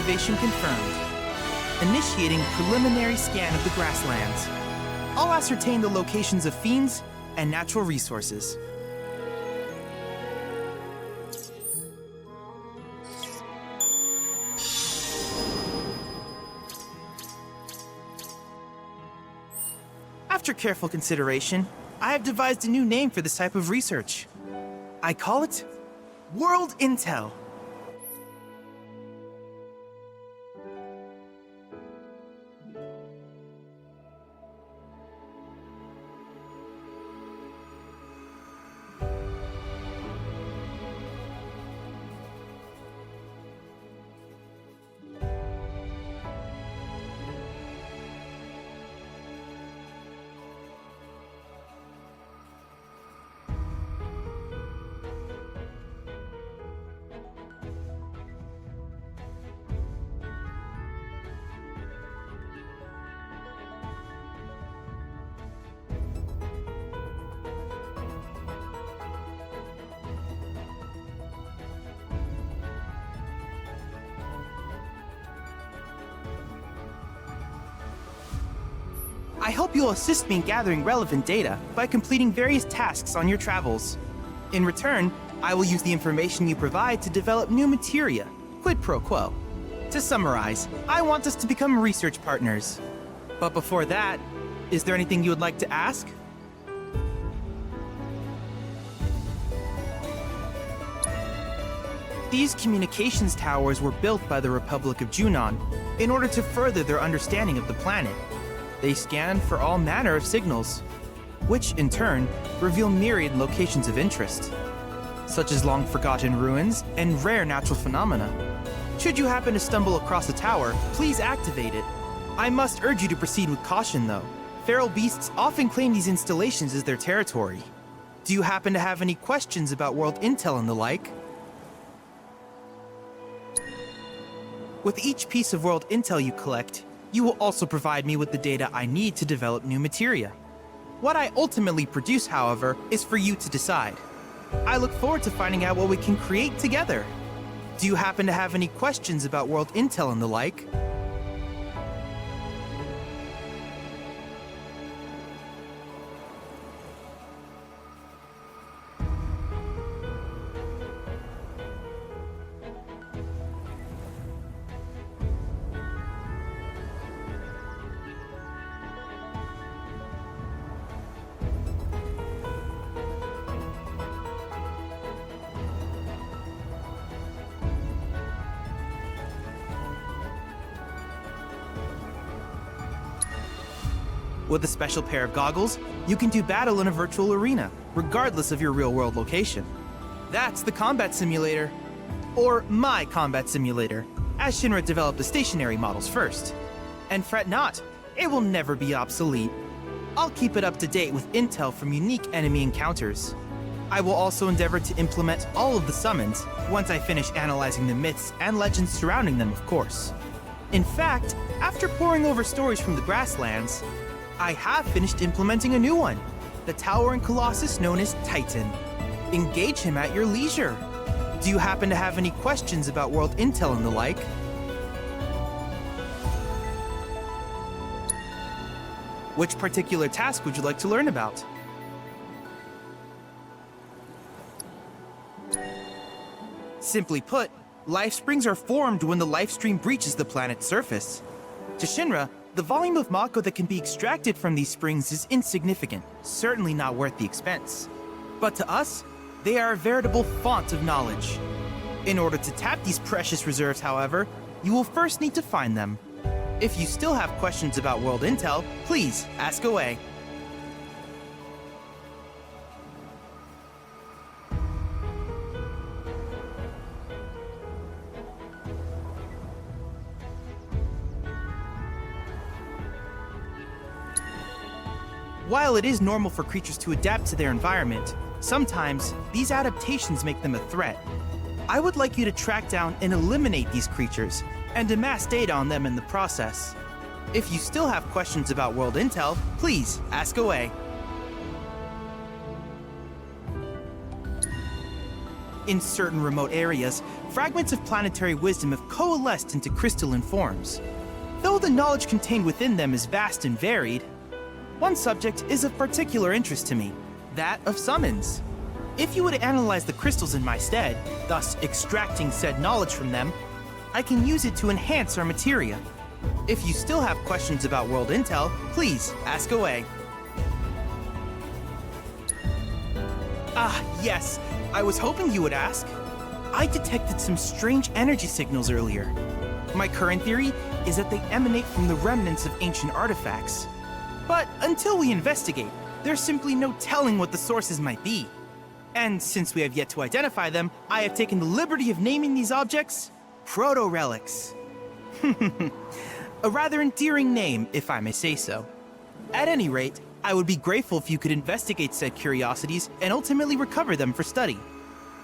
activation confirmed. Initiating preliminary scan of the grasslands. I'll ascertain the locations of fiends and natural resources. After careful consideration, I have devised a new name for this type of research. I call it World Intel. I hope you'll assist me in gathering relevant data by completing various tasks on your travels. In return, I will use the information you provide to develop new materia, quid pro quo. To summarize, I want us to become research partners. But before that, is there anything you would like to ask? These communications towers were built by the Republic of Junon in order to further their understanding of the planet. They scan for all manner of signals, which in turn reveal myriad locations of interest, such as long-forgotten ruins and rare natural phenomena. Should you happen to stumble across a tower, please activate it. I must urge you to proceed with caution though. Feral beasts often claim these installations as their territory. Do you happen to have any questions about world intel and the like? With each piece of world intel you collect, you will also provide me with the data I need to develop new materia. What I ultimately produce, however, is for you to decide. I look forward to finding out what we can create together. Do you happen to have any questions about world intel and the like? With a special pair of goggles, you can do battle in a virtual arena, regardless of your real-world location. That's the combat simulator. Or my combat simulator, as Shinra developed the stationary models first. And fret not, it will never be obsolete. I'll keep it up to date with intel from unique enemy encounters. I will also endeavor to implement all of the summons, once I finish analyzing the myths and legends surrounding them, of course. In fact, after poring over stories from the grasslands, I have finished implementing a new one, the towering colossus known as Titan. Engage him at your leisure. Do you happen to have any questions about world intel and the like? Which particular task would you like to learn about? Simply put, life springs are formed when the life stream breaches the planet's surface. To Shinra, the volume of Mako that can be extracted from these springs is insignificant, certainly not worth the expense. But to us, they are a veritable font of knowledge. In order to tap these precious reserves, however, you will first need to find them. If you still have questions about world intel, please ask away. While it is normal for creatures to adapt to their environment, sometimes these adaptations make them a threat. I would like you to track down and eliminate these creatures, and amass data on them in the process. If you still have questions about world intel, please ask away. In certain remote areas, fragments of planetary wisdom have coalesced into crystalline forms. Though the knowledge contained within them is vast and varied, one subject is of particular interest to me, that of summons. If you would analyze the crystals in my stead, thus extracting said knowledge from them, I can use it to enhance our materia. If you still have questions about world intel, please ask away. Ah, yes, I was hoping you would ask. I detected some strange energy signals earlier. My current theory is that they emanate from the remnants of ancient artifacts. But until we investigate, there's simply no telling what the sources might be. And since we have yet to identify them, I have taken the liberty of naming these objects proto-relics. A rather endearing name, if I may say so. At any rate, I would be grateful if you could investigate said curiosities and ultimately recover them for study.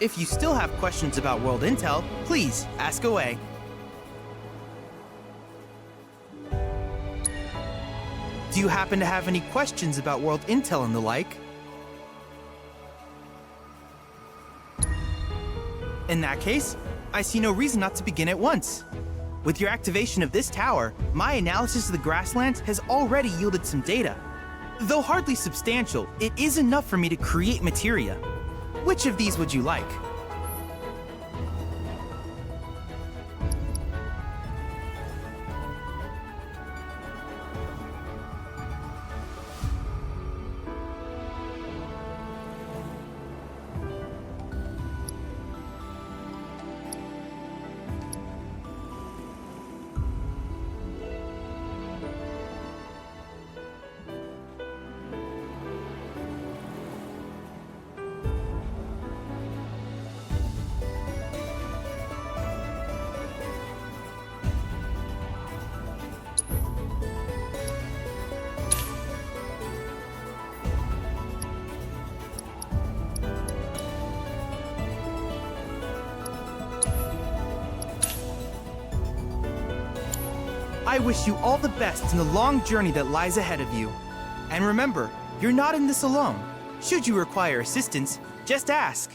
If you still have questions about world intel, please ask away. Do you happen to have any questions about world intel and the like? In that case, I see no reason not to begin at once. With your activation of this tower, my analysis of the grasslands has already yielded some data. Though hardly substantial, it is enough for me to create materia. Which of these would you like? I wish you all the best in the long journey that lies ahead of you. And remember, you're not in this alone. Should you require assistance, just ask.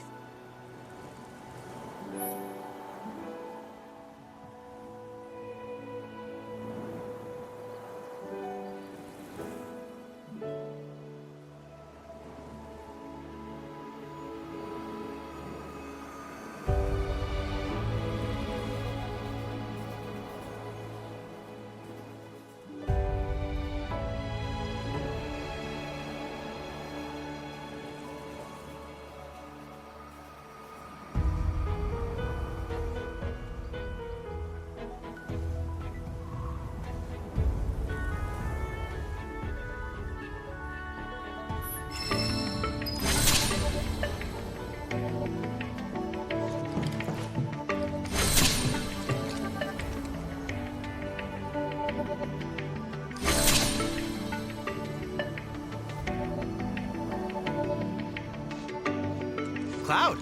Cloud.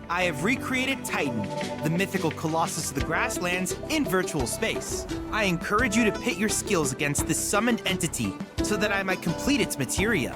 I have recreated Titan, the mythical colossus of the grasslands, in virtual space. I encourage you to pit your skills against this summoned entity so that I might complete its materia.